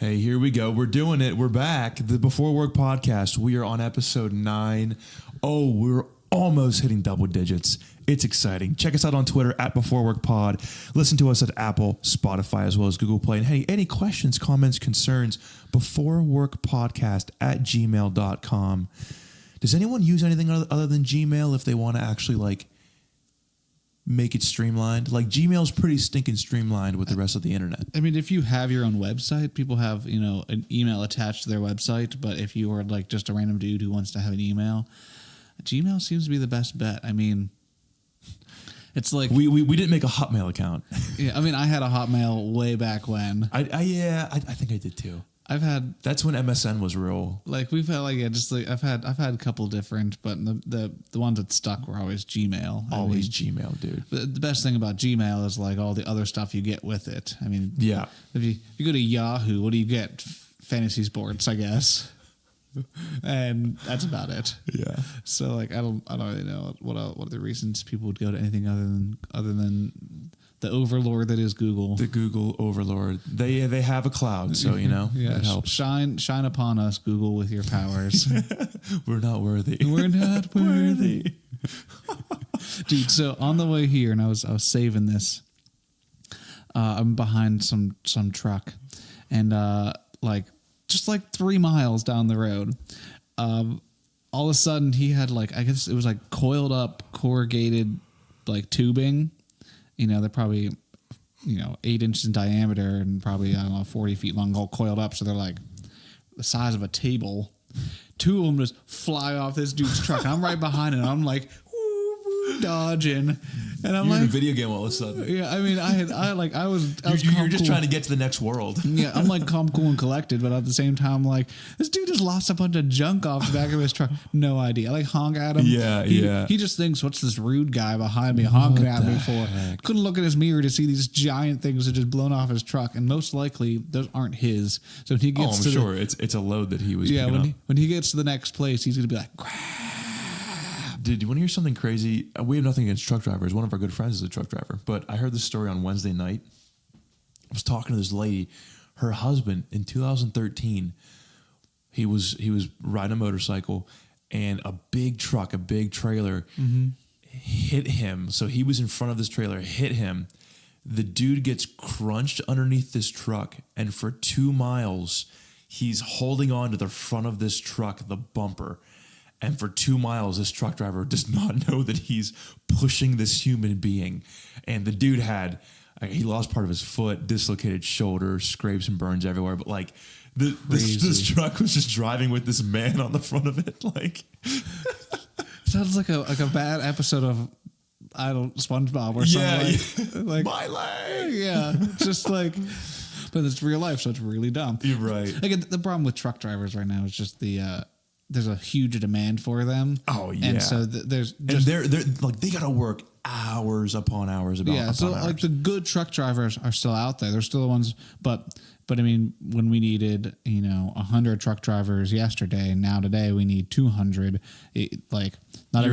Hey, here we go. We're doing it. We're back. The Before Work podcast. We are on episode 9. Oh, we're almost hitting double digits. It's exciting. Check us out on Twitter at Before Work Pod. Listen to us at Apple, Spotify, as well as Google Play. And hey, any questions, comments, concerns, beforeworkpodcast at gmail.com. Does anyone use anything other than Gmail if they want to actually make it streamlined? Like Gmail's pretty stinking streamlined with the rest of the internet. I mean, if you have your own website, people have, an email attached to their website. But if you are like just a random dude who wants to have an email, Gmail seems to be the best bet. I mean, it's like we didn't make a Hotmail account. Yeah, I mean, I had a Hotmail way back when. I think I did too. That's when MSN was real. We've had I've had a couple different, but the ones that stuck were always Gmail. Gmail, dude. The best thing about Gmail is all the other stuff you get with it. I mean, yeah. If you go to Yahoo, what do you get? Fantasy sports, I guess. And that's about it. Yeah. So I don't really know what are the reasons people would go to anything other than the overlord that is Google. The Google overlord. They have a cloud, so yeah, it helps. Shine upon us, Google, with your powers. We're not worthy. We're not worthy. Dude, so on the way here, and I was saving this. I'm behind some truck, and just 3 miles down the road, all of a sudden he had I guess it was coiled up corrugated tubing. They're probably 8 inches in diameter and probably 40 feet long, all coiled up, so they're the size of a table. 2 of them just fly off this dude's truck. I'm right behind it, and I'm dodging, and I'm You're in a video game all of a sudden. Yeah, I mean, you're just trying to get to the next world. Yeah, I'm calm, cool, and collected, but at the same time, this dude just lost a bunch of junk off the back of his truck. No idea. I honk at him. Yeah. He just thinks, what's this rude guy behind me honking at me for? Couldn't look in his mirror to see these giant things that just blown off his truck, and most likely those aren't his. So when he gets sure it's a load that he was. Yeah, when he gets to the next place, he's gonna be like, Dude, do you want to hear something crazy? We have nothing against truck drivers. One of our good friends is a truck driver. But I heard this story on Wednesday night. I was talking to this lady. Her husband, in 2013, he was riding a motorcycle, and a big truck, a big trailer, hit him. So he was in front of this trailer, hit him. The dude gets crunched underneath this truck, and for 2 miles, he's holding on to the front of this truck, the bumper. And for 2 miles, this truck driver does not know that he's pushing this human being. And the dude he lost part of his foot, dislocated shoulder, scrapes and burns everywhere. But this truck was just driving with this man on the front of it. Sounds like a bad episode of SpongeBob or something. Yeah. My leg. Yeah, just but it's real life, so it's really dumb. You're right. The problem with truck drivers right now is just there's a huge demand for them. Oh yeah, and so they're they gotta work hours upon hours hours. The good truck drivers are still out there. They're still the ones, but I mean, when we needed 100 truck drivers yesterday, and now today we need 200. Not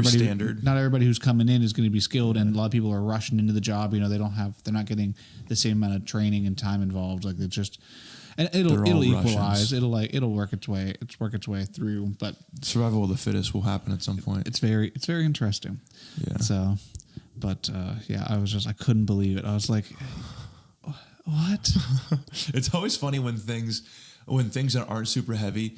everybody who's coming in is going to be skilled, and a lot of people are rushing into the job. They're not getting the same amount of training and time involved. It's just. And it'll equalize. Russians. It'll work its way through. But survival of the fittest will happen at some point. It's very interesting. Yeah. So, but I couldn't believe it. I was like, what? It's always funny when things that aren't super heavy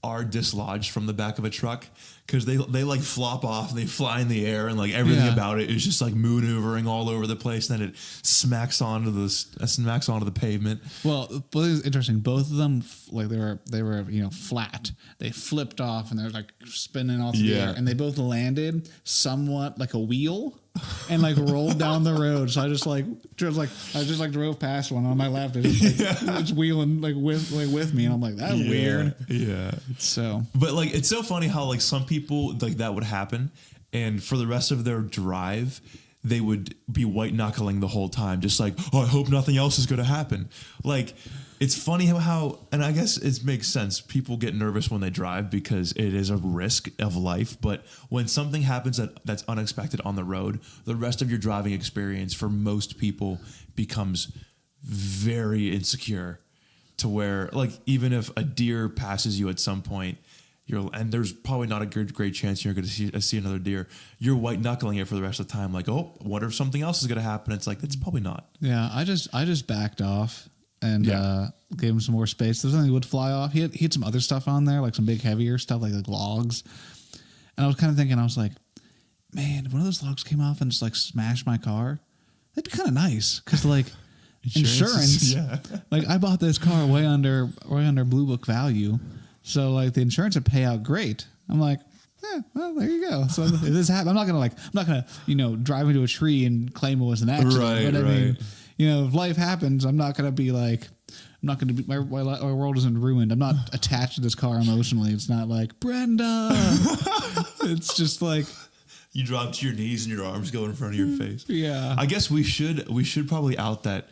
are dislodged from the back of a truck, because they flop off and they fly in the air, and everything about it is just maneuvering all over the place. And then it smacks onto the pavement. Well, it's interesting. Both of them they were flat. They flipped off and they're spinning off the air, and they both landed somewhat like a wheel and rolled down the road. So I just drove past one on my left. It's wheeling with me, and I'm like, that's weird. Yeah. So, but it's so funny how some people that would happen, and for the rest of their drive, they would be white knuckling the whole time, just I hope nothing else is going to happen. It's funny how, and I guess it makes sense. People get nervous when they drive because it is a risk of life. But when something happens that's unexpected on the road, the rest of your driving experience for most people becomes very insecure. to where like even if a deer passes you at some point, and there's probably not a great chance you're going to see another deer. You're white knuckling it for the rest of the time. Like, oh, what if something else is going to happen? It's like, it's probably not. Yeah, I just backed off and gave him some more space. There's something that would fly off. He had some other stuff on there, like some big heavier stuff, like logs. And I was kind of thinking, I was like, man, if one of those logs came off and just like smashed my car, that'd be kind of nice. Because like insurance, like I bought this car way under Blue Book value. So like the insurance would pay out great. I'm like, well, there you go. So if this happens, I'm not gonna drive into a tree and claim it was an accident. Right, but I right. mean, if life happens, I'm not gonna be like, my world isn't ruined. I'm not attached to this car emotionally. It's not like Brenda. It's just like you drop to your knees and your arms go in front of your face. Yeah. I guess we should probably out that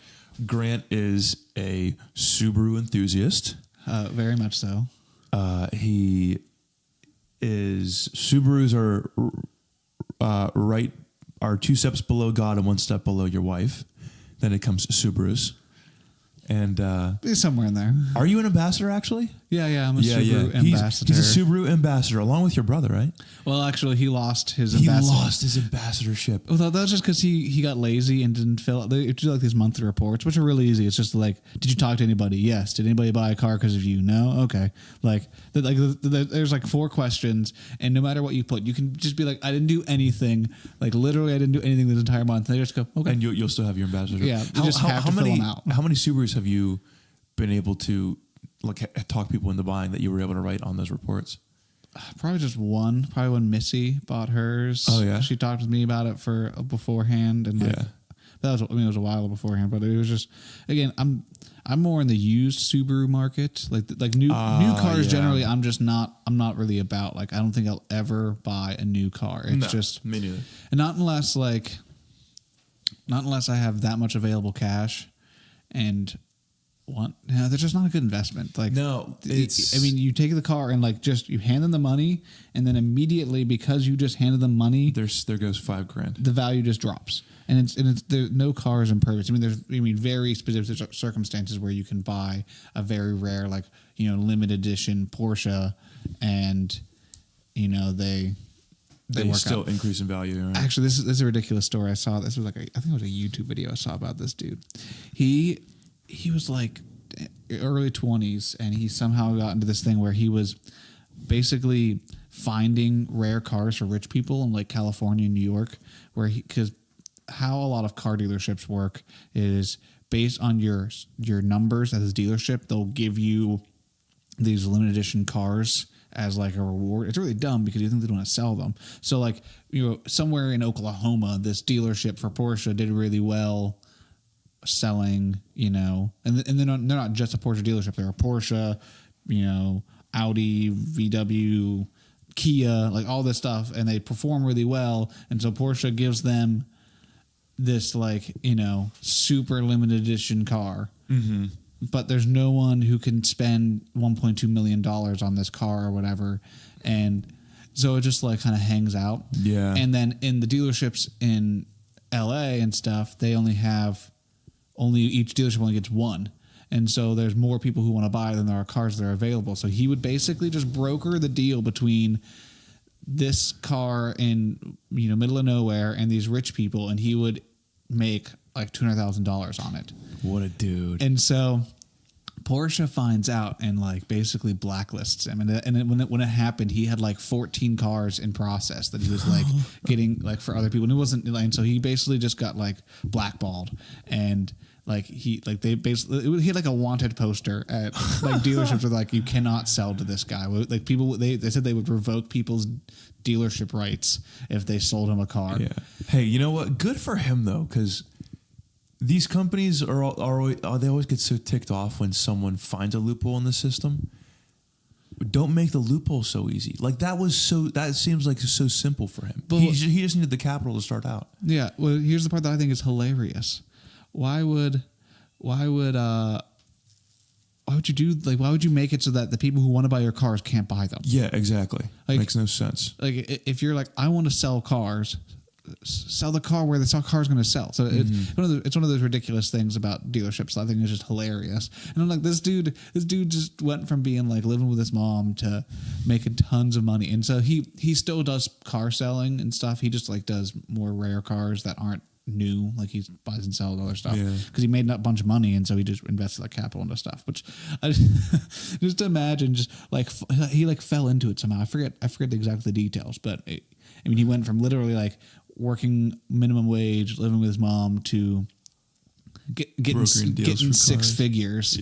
Grant is a Subaru enthusiast. Very much so. He is Subarus are 2 steps below God and 1 step below your wife. Then it comes Subarus. And He's somewhere in there. Are you an ambassador actually? Yeah, I'm a Subaru ambassador. He's a Subaru ambassador along with your brother, right? Well, actually, he lost his ambassador. He lost his ambassadorship. Well, that was just because he got lazy and didn't fill out. They do like these monthly reports, which are really easy. It's just like, did you talk to anybody? Yes. Did anybody buy a car because of you? No. Okay. There's like 4 questions, and no matter what you put, you can just be like, I didn't do anything. Like literally, I didn't do anything this entire month. And they just go, okay. And you'll still have your ambassador. Yeah. You just have to fill them out. How many Subarus have you been able to talk people into buying that you were able to write on those reports? Probably just one. Probably when Missy bought hers. Oh yeah, she talked with me about it for beforehand, and it was a while beforehand. But it was just, again, I'm more in the used Subaru market, like new cars generally. I'm not really about, like, I don't think I'll ever buy a new car. It's just me neither, and not unless I have that much available cash, and they're just not a good investment. Like, no, you take the car and you hand them the money, and then immediately, because you just handed them money, there goes $5,000. The value just drops, and it's there. No car is impervious. There's very specific circumstances where you can buy a very rare, limited edition Porsche, and they work still out. Increase in value. Right? Actually, this is a ridiculous story. I saw this was I think it was a YouTube video I saw about this dude. He was like early 20s, and he somehow got into this thing where he was basically finding rare cars for rich people in like California and New York, because how a lot of car dealerships work is based on your numbers as a dealership. They'll give you these limited edition cars as like a reward. It's really dumb because you think they don't want to sell them. So somewhere in Oklahoma, this dealership for Porsche did really well selling, and they're not just a Porsche dealership. They're a Porsche, Audi, VW, Kia, like all this stuff, and they perform really well. And so Porsche gives them this super limited edition car. Mm-hmm. But there's no one who can spend $1.2 million on this car or whatever. And so it just kind of hangs out. Yeah. And then in the dealerships in LA and stuff, they each dealership only gets one. And so there's more people who want to buy than there are cars that are available. So he would basically just broker the deal between this car in middle of nowhere and these rich people, and he would make like $200,000 on it. What a dude. And so Porsche finds out and basically blacklists him. And when it happened, he had 14 cars in process that he was getting for other people. And it wasn't, and so he basically just got blackballed. And he had a wanted poster at dealerships with you cannot sell to this guy. People, they said they would revoke people's dealership rights if they sold him a car. Yeah. Hey, you know what? Good for him though, because these companies they always get so ticked off when someone finds a loophole in the system. Don't make the loophole so easy. That seems like so simple for him. But he just needed the capital to start out. Yeah. Well, here's the part that I think is hilarious. Why would you make it so that the people who want to buy your cars can't buy them? Yeah, exactly. Makes no sense. If you're I want to sell cars, sell the car where the car's going to sell. So it's one of those ridiculous things about dealerships. I think it's just hilarious. And I'm like, this dude just went from being like living with his mom to making tons of money. And so he still does car selling and stuff. He just like does more rare cars that aren't new, like he buys and sells other stuff because he made a bunch of money, and so he just invested that capital into stuff. Which I just imagine, just like he like fell into it somehow. I forget exactly the details, but I mean, he went from literally like working minimum wage, living with his mom, to getting 6 figures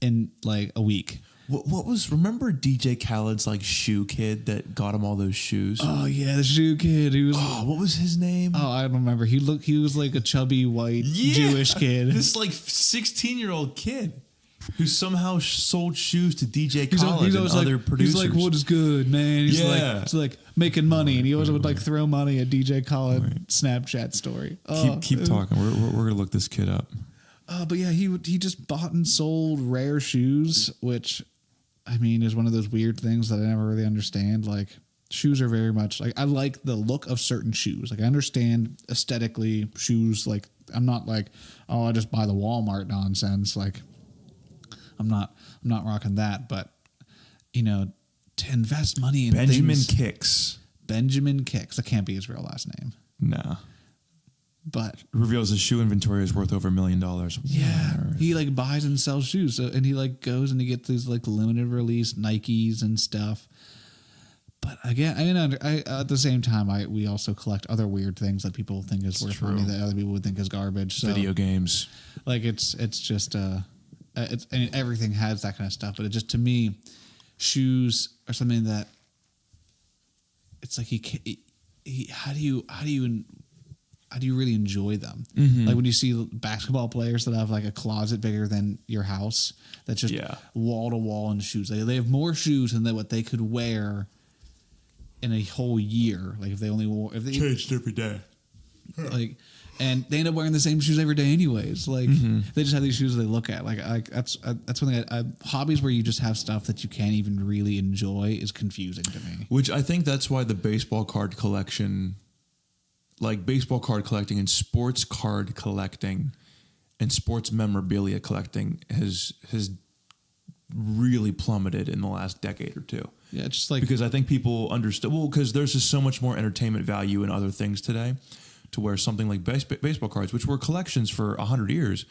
in like a week. What was, remember DJ Khaled's like shoe kid that got him all those shoes? Oh yeah, the shoe kid. He was, what was his name? Oh, I don't remember. He was like a chubby white Jewish kid. This like 16-year-old kid who somehow sold shoes to DJ Khaled and other producers. He's like, what is good, man? He's like making money, and he always would like throw money at DJ Khaled Snapchat story. Keep talking. We're gonna look this kid up. But yeah, he just bought and sold rare shoes, which I mean is one of those weird things that I never really understand. Like, shoes are very much like, I like the look of certain shoes. Like, I understand aesthetically shoes. Like, I'm not like, oh, I just buy the Walmart nonsense. Like, I'm not rocking that. But you know, to invest money in Benjamin things, Kicks. That can't be his real last name. Nah. But reveals his shoe inventory is worth over $1 million. Yeah, he like buys and sells shoes, and he like goes and he gets these like limited release Nikes and stuff. But again, I mean, at the same time, we also collect other weird things that people think is worth money that other people would think is garbage. So, video games, like it's just it's, I mean, everything has that kind of stuff. But it just, to me, shoes are something that it's like how do you really enjoy them? Mm-hmm. Like when you see basketball players that have like a closet bigger than your house, that's just wall to wall in shoes. They have more shoes than what they could wear in a whole year. Like if they changed every day, like, and they end up wearing the same shoes every day anyways. Like they just have these shoes they look at. Like that's one thing. Hobbies where you just have stuff that you can't even really enjoy is confusing to me. Which I think that's why the baseball card collection. Like baseball card collecting and sports card collecting and sports memorabilia collecting has really plummeted in the last decade or two. Yeah, just like, because I think people understand, well, because there's just so much more entertainment value in other things today, to where something like baseball cards, which were collections for 100 years,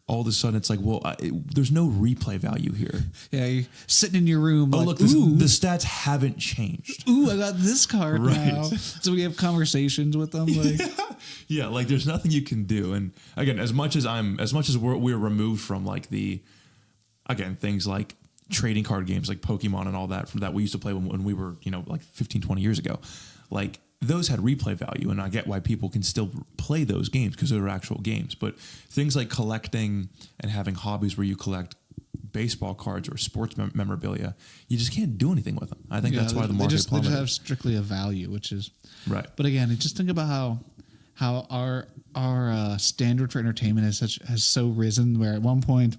all of a sudden it's like, well, there's no replay value here. Yeah, you're sitting in your room. Oh, like, look, the stats haven't changed. Ooh, I got this card now. So we have conversations with them. Like, yeah, like there's nothing you can do. And again, as much as we're removed from like things like trading card games like Pokemon and all that from that we used to play when we were, like 15, 20 years ago, like those had replay value, and I get why people can still play those games because they're actual games. But things like collecting and having hobbies where you collect baseball cards or sports memorabilia, you just can't do anything with them. I think that's why the market plummeted. They just have strictly a value, which is right. But again, just think about how our standard for entertainment has so risen, where at one point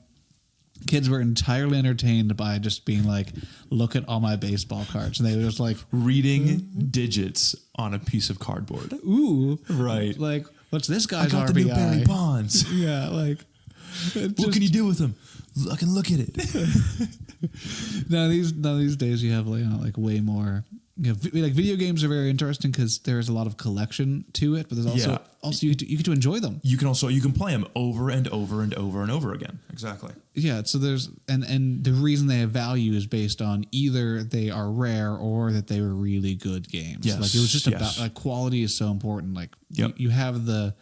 kids were entirely entertained by just being like, look at all my baseball cards. And they were just like reading digits on a piece of cardboard. Ooh. Right. Like, what's this guy's RBI? I got the new Barry Bonds. Yeah, like. What can you do with them? I can look at it. Now these days you have like way more. Like video games are very interesting because there's a lot of collection to it, but there's also you get to enjoy them. You can play them over and over and over and over again. Exactly. Yeah. So there's and the reason they have value is based on either they are rare or that they were really good games. Yes. Like it was just about like quality is so important. Like you have the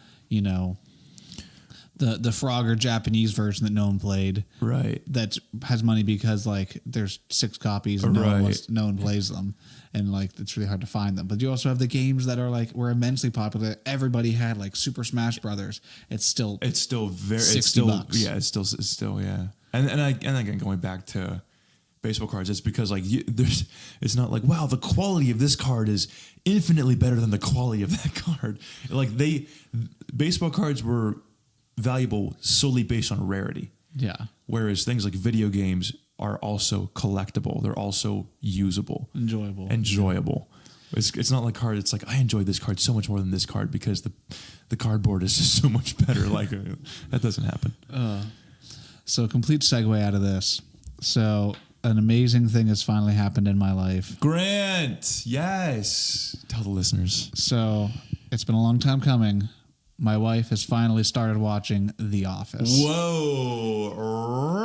the Frogger Japanese version that no one played, right? That has money because like there's 6 copies and no one plays them, and like it's really hard to find them. But you also have the games that are like were immensely popular. Everybody had like Super Smash Brothers. It's still $60. It's still And again, going back to baseball cards, it's because like it's not like, wow, the quality of this card is infinitely better than the quality of that card. Like baseball cards were valuable solely based on rarity. Yeah. Whereas things like video games are also collectible. They're also usable. Enjoyable. It's not like card. It's like I enjoy this card so much more than this card because the cardboard is just so much better. Like that doesn't happen. So complete segue out of this. So an amazing thing has finally happened in my life. Grant, yes. Tell the listeners. So it's been a long time coming. My wife has finally started watching The Office. Whoa,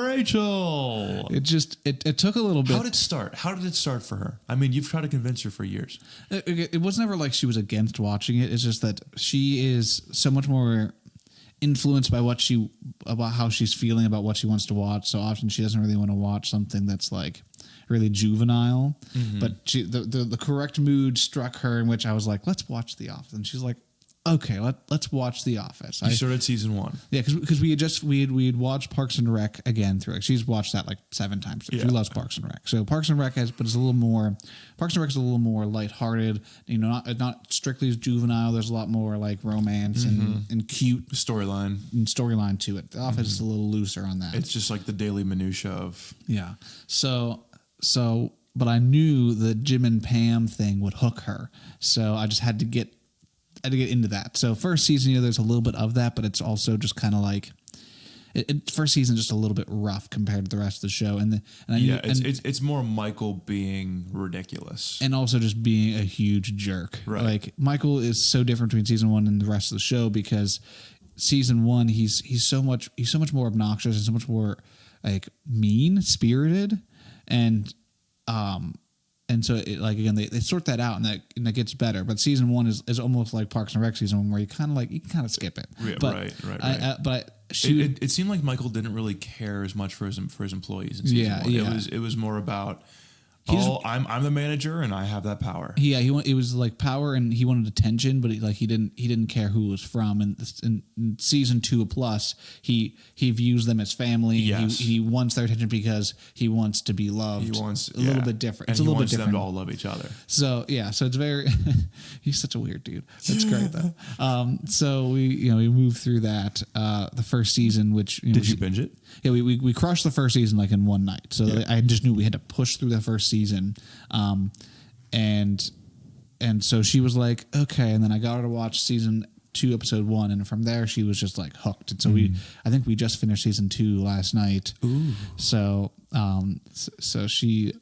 Rachel. It took a little bit. How did it start? How did it start for her? I mean, you've tried to convince her for years. It was never like she was against watching it. It's just that she is so much more influenced by about how she's feeling about what she wants to watch. So often she doesn't really want to watch something that's like really juvenile. Mm-hmm. But the correct mood struck her in which I was like, let's watch The Office. And she's like, okay, let's watch The Office. You started season 1. Yeah, because we had watched Parks and Rec again through. Like, she's watched that like 7 times. Yeah. She loves Parks and Rec. So Parks and Rec Parks and Rec is a little more lighthearted. You know, not strictly as juvenile. There's a lot more like romance and cute storyline to it. The Office is a little looser on that. It's just like the daily minutia of So, but I knew the Jim and Pam thing would hook her. So I just had to get into that. So first season, there's a little bit of that, but it's also just kind of like first season just a little bit rough compared to the rest of the show. It's more Michael being ridiculous and also just being a huge jerk. Right. Like Michael is so different between season 1 and the rest of the show because season 1 he's so much more obnoxious and so much more like mean spirited and so, again, they sort that out, and that gets better. But season 1 is almost like Parks and Rec season 1, where you kind of skip it. Yeah, but, right. It seemed like Michael didn't really care as much for his employees in season 1. Yeah. It was more about I'm the manager and I have that power. Yeah, it was like power, and he wanted attention, but he didn't care who it was from. And in season 2 plus, he views them as family. Yes. He wants their attention because he wants to be loved. He wants a little bit different. It's a little bit different. Them to all love each other. So so it's very. He's such a weird dude. That's great though. So we moved through that the first season, which did you binge it? Yeah, we crushed the first season like in one night. So I just knew we had to push through the first season, and so she was like, okay, and then I got her to watch season 2, episode 1, and from there she was just like hooked. And so I think we just finished season 2 last night. Ooh. So so she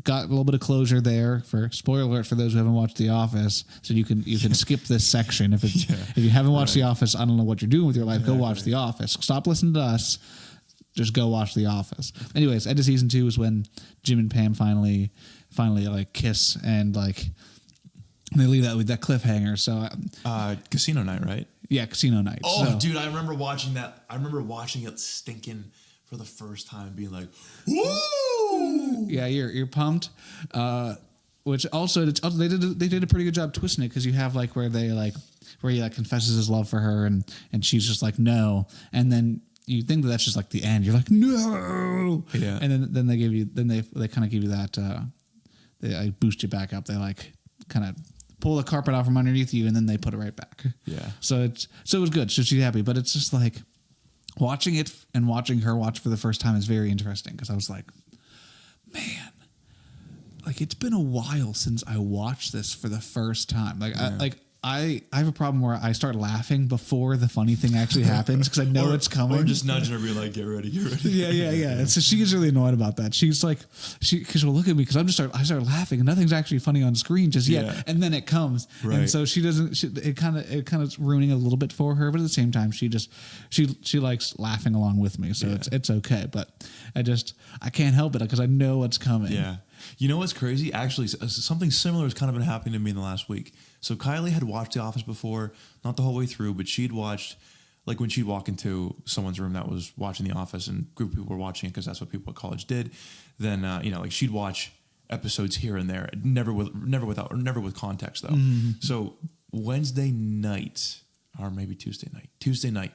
got a little bit of closure there. For spoiler alert for those who haven't watched The Office, so you can skip this section if you haven't watched The Office. I don't know what you're doing with your life. Go watch The Office. Stop listening to us. Just go watch The Office. Anyways, end of season 2 is when Jim and Pam finally like kiss and like they leave that with that cliffhanger. So Casino Night, right? Yeah, Casino Night. Oh, dude, I remember watching that. I remember watching it stinking for the first time, being like, "Woo!" Yeah, you're pumped. Which also they did a pretty good job twisting it, because you have like where he confesses his love for her and she's just like no, and then you think that's just like the end. You're like no, yeah, and then they give you they kind of give you that they like boost you back up. They like kind of pull the carpet out from underneath you and then they put it right back. Yeah. So it was good. So she's happy, but it's just like watching it and watching her watch for the first time is very interesting, because I was like, man, like it's been a while since I watched this for the first time. Like yeah. I have a problem where I start laughing before the funny thing actually happens, because I know it's coming. Or just nudging her, be like, get ready. Yeah. And so she gets really annoyed about that. She's like, because she'll look at me because I start laughing and nothing's actually funny on screen just yet. Yeah. And then it comes. Right. And so she doesn't, it kind of ruining a little bit for her. But at the same time, she likes laughing along with me. So it's okay. But I can't help it because I know what's coming. Yeah. You know what's crazy? Actually, something similar has kind of been happening to me in the last week. So Kylie had watched The Office before, not the whole way through, but she'd watched, like when she'd walk into someone's room that was watching The Office and a group of people were watching it because that's what people at college did, then, like she'd watch episodes here and there, never with context though. Mm-hmm. So Wednesday night, or maybe Tuesday night,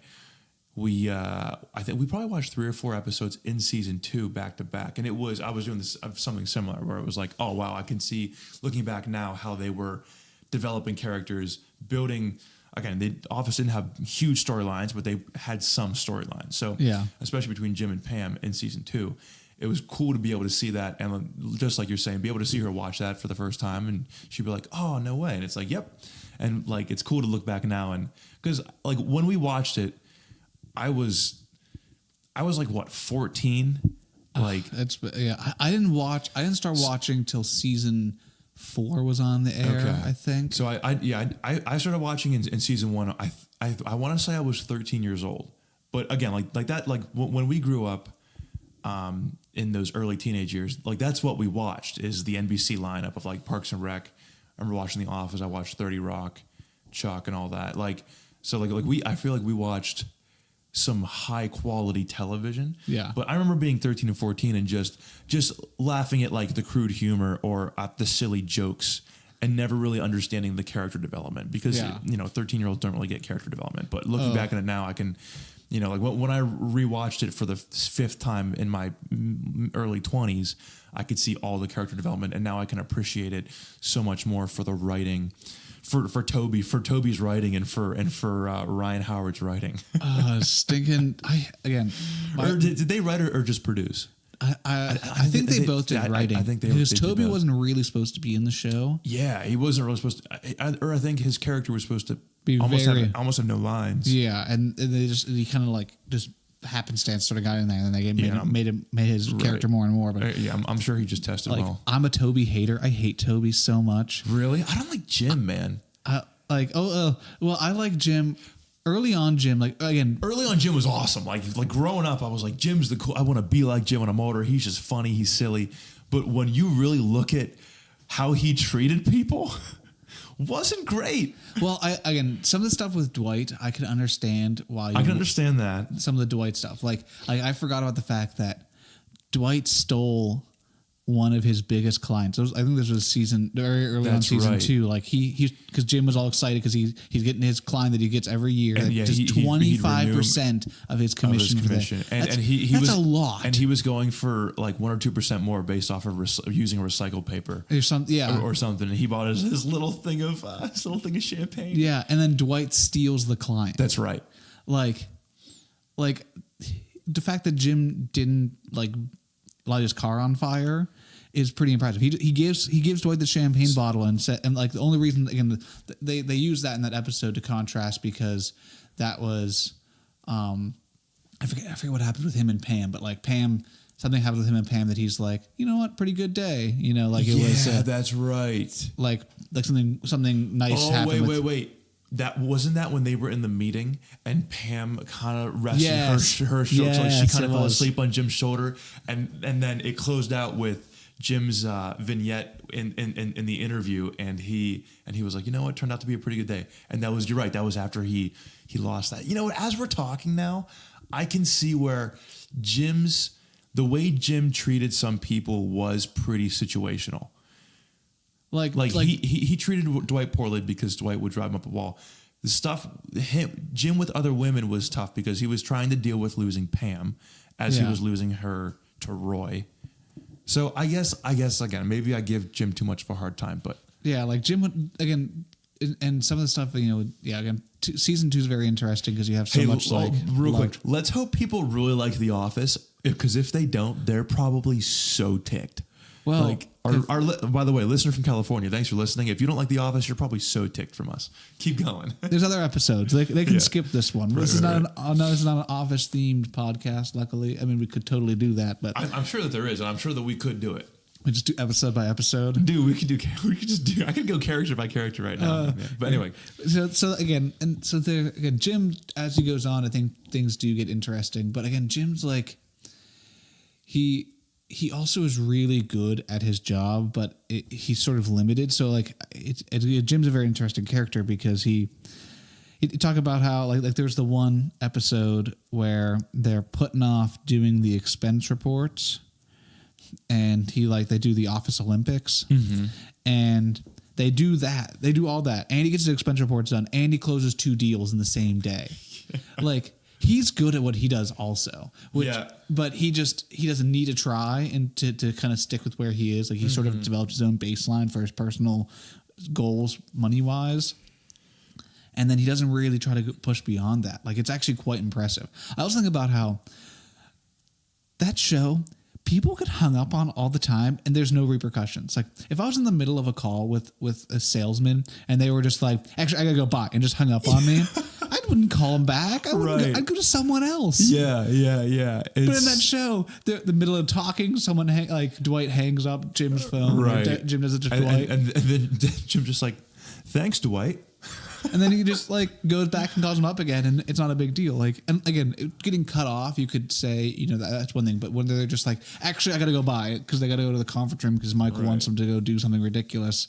we I think we probably watched 3 or 4 episodes in season 2 back to back, and I was doing this something similar where it was like, oh wow, I can see looking back now how they were developing characters, building. Again, The Office didn't have huge storylines, but they had some storylines. So yeah, especially between Jim and Pam in season 2, it was cool to be able to see that, and just like you're saying, be able to see her watch that for the first time, and she'd be like, "Oh, no way!" And it's like, "Yep," and like it's cool to look back now, and because like when we watched it, I was like what 14, like I didn't start watching till season 4 was on the air. Okay. I think so. I started watching in season 1. I want to say I was 13 years old, but again, like that, like when we grew up. In those early teenage years, like that's what we watched is the NBC lineup of like Parks and Rec. I remember watching The Office. I watched 30 Rock, Chuck, and all that. Like, so like I feel like we watched some high quality television. Yeah. But I remember being 13 and 14 and just laughing at like the crude humor or at the silly jokes and never really understanding the character development because, 13-year-olds don't really get character development. But looking back on it now, I can, like when I rewatched it for the 5th time in my early 20s, I could see all the character development, and now I can appreciate it so much more for the writing, for Toby's writing, and for Ryan Howard's writing. Stinking! Or did they write or just produce? I think they both did writing. I think because Toby wasn't really supposed to be in the show. Yeah, he wasn't really supposed to. Or I think his character was supposed to be almost have no lines. Yeah, and he kind of like just happenstance sort of got in there, and they made his character more and more. But I'm sure he just tested well. I'm a Toby hater. I hate Toby so much. Really, I don't like Jim, man. Well, I like Jim. Early on, Jim was awesome. Like growing up, I was like, Jim's the cool. I want to be like Jim when I'm older. He's just funny. He's silly. But when you really look at how he treated people, wasn't great. Well, some of the stuff with Dwight, I can understand why. I can understand that. Some of the Dwight stuff, like I forgot about the fact that Dwight stole one of his biggest clients. I think this was very early on season 2. Like because Jim was all excited because he's getting his client that he gets every year. And just 25% of his commission. That's a lot. And he was going for like 1 or 2% more based off of using recycled paper or something. And he bought his little thing of champagne. Yeah, and then Dwight steals the client. That's right. Like the fact that Jim didn't light his car on fire is pretty impressive. He gives Dwight the champagne bottle and the only reason they use that in that episode to contrast because that was I forget what happened with him and Pam, but like Pam, something happened with him and Pam that he's like, you know what, pretty good day, that's right, like something nice happened. Wait. That wasn't that when they were in the meeting and Pam kind of rested her shoulder, so like she kind of fell asleep on Jim's shoulder, and then it closed out with Jim's vignette in the interview, and he was like, you know what, turned out to be a pretty good day, and you're right, that was after he lost that. You know what? As we're talking now, I can see where the way Jim treated some people was pretty situational. Like he treated Dwight poorly because Dwight would drive him up a wall. The stuff, Jim with other women was tough because he was trying to deal with losing Pam as he was losing her to Roy. So I guess again, maybe I give Jim too much of a hard time, but yeah, like Jim would again, and some of the stuff, again, season 2 is very interesting because you have so much real quick. Let's hope people really like The Office, because if they don't, they're probably so ticked. Well, by the way, listener from California, thanks for listening. If you don't like The Office, you're probably so ticked from us. Keep going. There's other episodes. They can skip this one. This is not an Office themed podcast. Luckily, I mean, we could totally do that, but I'm sure that there is, and I'm sure that we could do it. We just do episode by episode. Dude, we could just do. I could go character by character right now. But anyway, so again, Jim, as he goes on, I think things do get interesting. But again, Jim's like he also is really good at his job, but he's sort of limited. So Jim's a very interesting character because he talk about how like there's the one episode where they're putting off doing the expense reports, and they do the Office Olympics, and they do all that, and he gets his expense reports done, and he closes 2 deals in the same day. He's good at what he does also, but he doesn't need to try and to kind of stick with where he is. Like he sort of developed his own baseline for his personal goals money wise. And then he doesn't really try to push beyond that. Like it's actually quite impressive. I also think about how that show people get hung up on all the time and there's no repercussions. Like if I was in the middle of a call with a salesman and they were just like, actually I gotta go buy, and just hung up on me, I wouldn't call them back. I'd go to someone else. Yeah. But in that show, the middle of talking, someone like Dwight hangs up Jim's phone. Right. Jim does it to Dwight. And then Jim just like, thanks, Dwight. And then he just like goes back and calls him up again, and it's not a big deal. Like, and again, getting cut off, you could say, you know, that's one thing. But when they're just like, actually, I got to go buy it because they got to go to the conference room because Michael wants them to go do something ridiculous.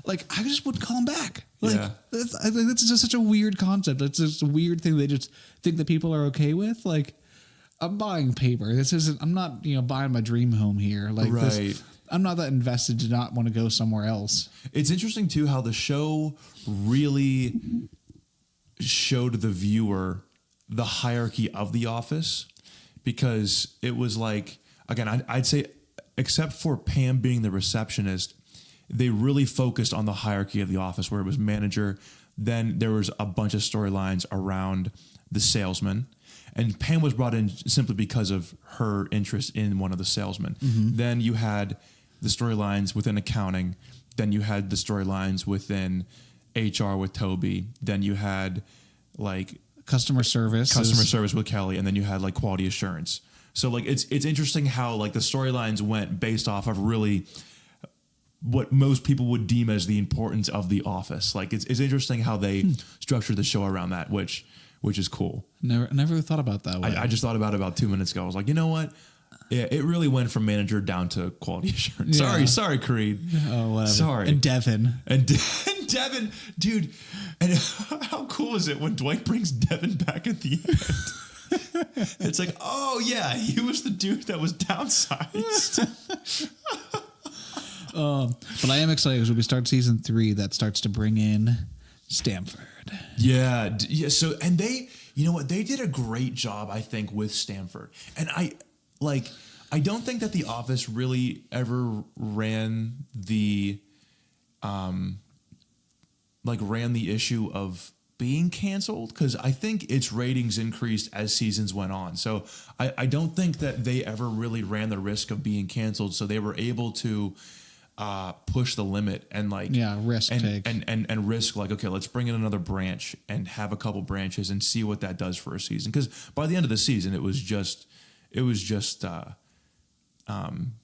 Like, I just wouldn't call him back. Like, that's just such a weird concept. It's just a weird thing they just think that people are okay with. Like, I'm buying paper. This isn't. I'm not, you know, buying my dream home here. Like, this, I'm not that invested to not want to go somewhere else. It's interesting, too, how the show really showed the viewer the hierarchy of The Office, because it was like, again, I'd say, except for Pam being the receptionist, they really focused on the hierarchy of The Office, where it was manager. Then there was a bunch of storylines around the salesman. And Pam was brought in simply because of her interest in one of the salesmen. Mm-hmm. Then you had the storylines within accounting. Then you had the storylines within HR with Toby. Then you had like customer service with Kelly. And then you had like quality assurance. So like it's interesting how like the storylines went based off of really what most people would deem as the importance of The Office. Like it's interesting how they structured the show around that, which is cool. Never thought about that way. I just thought about 2 minutes ago. I was like, you know what? Yeah, it really went from manager down to quality assurance. Yeah. Sorry, Creed. Oh, whatever. Sorry. And Devin. And Devin, dude. And how cool is it when Dwight brings Devin back at the end? It's like, oh yeah, he was the dude that was downsized. But I am excited because when we start season 3, that starts to bring in Stamford. Yeah. So, and they, you know what? They did a great job, I think, with Stamford. And I don't think that The Office really ever ran the issue of being canceled, because I think its ratings increased as seasons went on. So I don't think that they ever really ran the risk of being canceled. So they were able to push the limit and risk like, okay, let's bring in another branch and have a couple branches and see what that does for a season. Because by the end of the season, it was just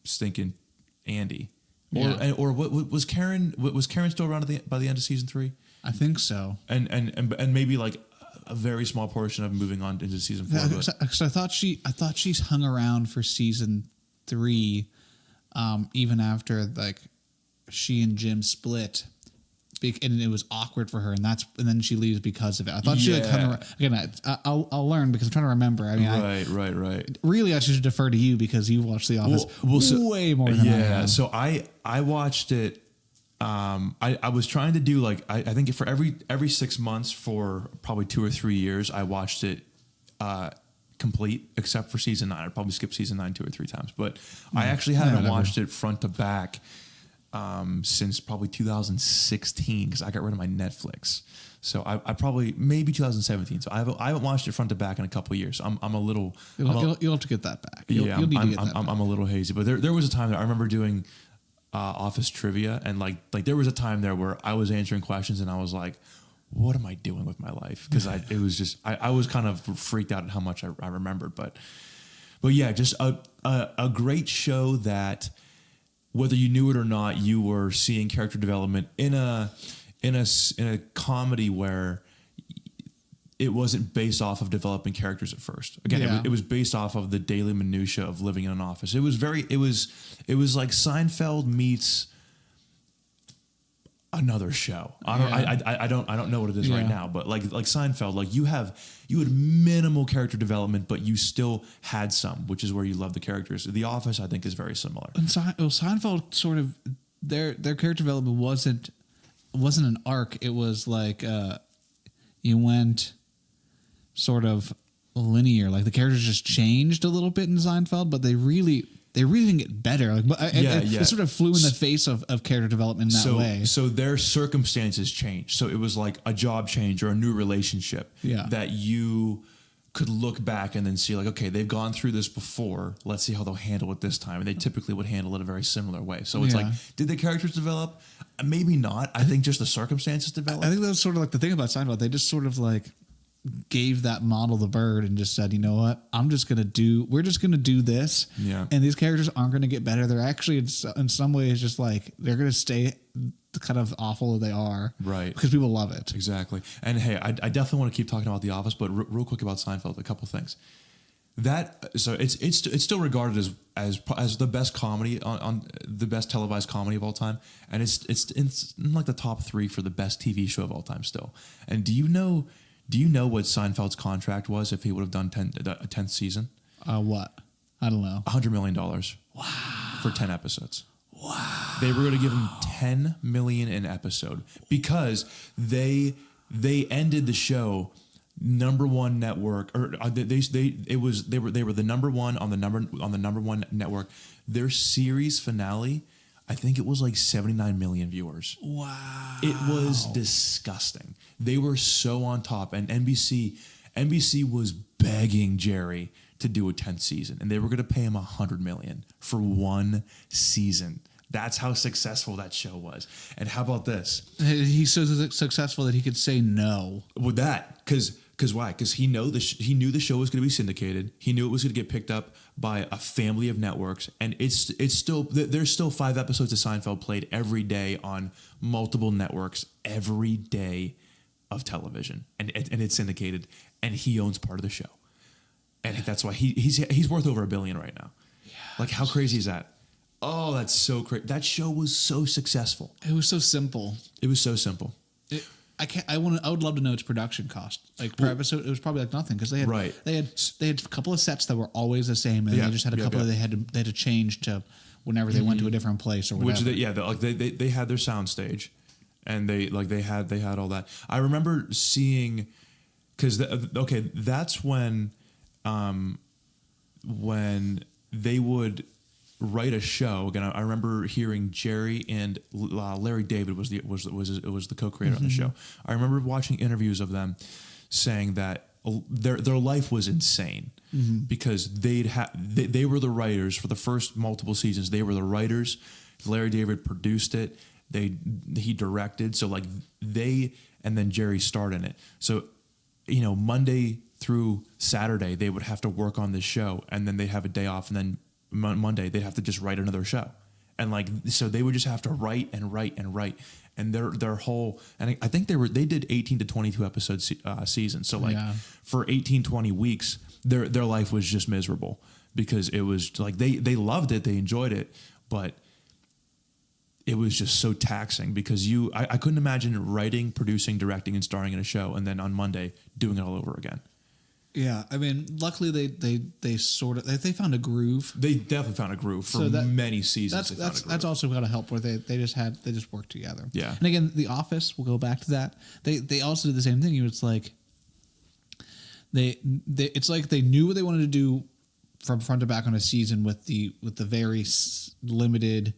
stinking Andy. Or what was Karen? Was Karen still around by the end of season 3? I think so. And maybe like a very small portion of moving on into season 4. Because I thought she's hung around for season 3. Even after like she and Jim split, and it was awkward for her, and then she leaves because of it. I thought she hung around. Again, I'll learn because I'm trying to remember. I mean, right. Really, I should defer to you because you watched The Office way more than I have. So I watched it. I was trying to do like I think for every 6 months for probably 2 or 3 years I watched it complete, except for season 9. I'd probably skip season 9 2 or 3 times, but I actually haven't watched it front to back since probably 2016 because I got rid of my Netflix. So I probably maybe 2017. So I haven't watched it front to back in a couple of years. I'm a little. You'll have to get that back. You'll need to get that back. I'm a little hazy, but there was a time that I remember doing Office trivia, and like there was a time there where I was answering questions and I was like, what am I doing with my life? Because I was kind of freaked out at how much I remembered, but yeah, just a great show that whether you knew it or not, you were seeing character development in a comedy where it wasn't based off of developing characters at first. Again, it was based off of the daily minutia of living in an office. It was like Seinfeld meets another show. I don't know what it is right now, but like Seinfeld, like you had minimal character development, but you still had some, which is where you love the characters. The Office, I think, is very similar. And Seinfeld sort of their character development wasn't an arc. It was like you went sort of linear. Like the characters just changed a little bit in Seinfeld, but they really didn't get better. Like, it sort of flew in the face of character development in that way. So their circumstances changed. So it was like a job change or a new relationship that you could look back and then see like, okay, they've gone through this before. Let's see how they'll handle it this time. And they typically would handle it a very similar way. So it's like, did the characters develop? Maybe not. I think just the circumstances developed. I think that's sort of like the thing about Seinfeld. They just sort of like gave that model the bird and just said, you know what, we're just going to do this. Yeah. And these characters aren't going to get better. They're actually in some ways just like, they're going to stay the kind of awful that they are. Right. Because people love it. Exactly. And hey, I definitely want to keep talking about The Office, but real quick about Seinfeld, a couple things. It's still regarded as the best comedy on the best televised comedy of all time, and it's in like the top 3 for the best TV show of all time still. And do you know what Seinfeld's contract was if he would have done a 10th season? What? I don't know. $100 million. Wow. For 10 episodes. Wow. They were going to give him $10 million an episode because they ended the show number one network, or they were the number one on the number one network. Their series finale, I think it was like 79 million viewers. Wow. It was disgusting. They were so on top, and NBC was begging Jerry to do a 10th season, and they were going to pay him $100 million for one season. That's how successful that show was. And how about this? He's so successful that he could say no. With that, because why? Because he knew the show was going to be syndicated. He knew it was going to get picked up by a family of networks, and it's still there's still 5 episodes of Seinfeld played every day on multiple networks every day of television, and it's syndicated, and he owns part of the show, and that's why he's worth over $1 billion right now. Yeah. Like, how crazy is that? Oh, that's so crazy. That show was so successful. It was so simple. It was so simple. I would love to know its production cost. Like per episode, it was probably like nothing because they had a couple of sets that were always the same, and they just had a couple they had to change to whenever they went to a different place or whatever. They had their sound stage, and they had all that. I remember seeing because that's when they would write a show. Again, I remember hearing Jerry and Larry David was the co-creator on the show. I remember watching interviews of them saying that their life was insane because they were the writers for the first multiple seasons. They were the writers. Larry David produced it. He directed. So like and then Jerry starred in it. So Monday through Saturday they would have to work on this show, and then they'd have a day off, and then Monday they'd have to just write another show, and so they would just have to write, and their whole, and I think they did 18 to 22 episode seasons. So for 18-20 weeks their life was just miserable because it was like they loved it, they enjoyed it, but it was just so taxing because I couldn't imagine writing, producing, directing, and starring in a show and then on Monday doing it all over again. Yeah, I mean, luckily they found a groove. They definitely found a groove for many seasons. That's also got to help where they just worked together. Yeah, and again, The Office. We'll go back to that. They also did the same thing. It's like it's like they knew what they wanted to do from front to back on a season with the very limited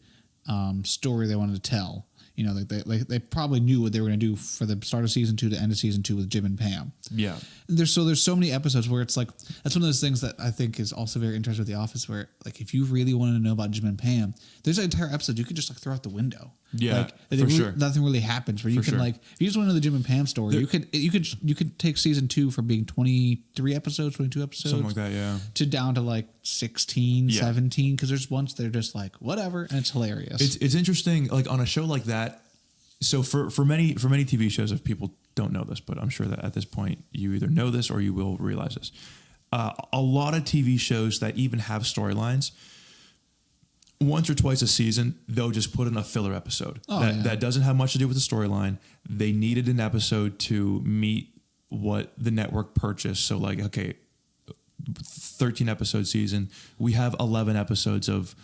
story they wanted to tell. They probably knew what they were going to do for the start of season 2 to end of season 2 with Jim and Pam. Yeah. There's so many episodes where it's like, that's one of those things that I think is also very interesting with The Office, where like, if you really wanted to know about Jim and Pam, there's an entire episode you could just like throw out the window. Yeah, for sure. Nothing really happens where you can like, if you just want to know the Jim and Pam story, you could take season 2 from being 23 episodes, 22 episodes. Something like that, yeah. To down to like 16, 17, because there's once they're just like, whatever, and it's hilarious. It's interesting, like on a show like that. So for many TV shows, if people don't know this, but I'm sure that at this point you either know this or you will realize this. A lot of TV shows that even have storylines, once or twice a season, they'll just put in a filler episode that doesn't have much to do with the storyline. They needed an episode to meet what the network purchased. So like, okay, 13 episode season, we have 11 episodes of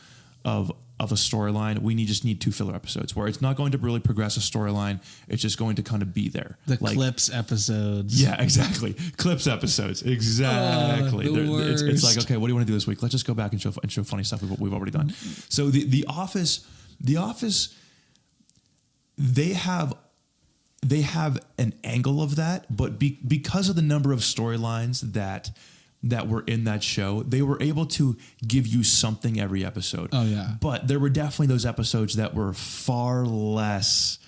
a storyline. We just need 2 filler episodes where it's not going to really progress a storyline. It's just going to kind of be there. The clips episodes. Yeah, exactly. Clips episodes. Exactly. It's like, okay, what do you want to do this week? Let's just go back and show funny stuff we've already done. So the Office, they have they have an angle of that, but because of the number of storylines that were in that show, they were able to give you something every episode. Oh yeah. But there were definitely those episodes that were far less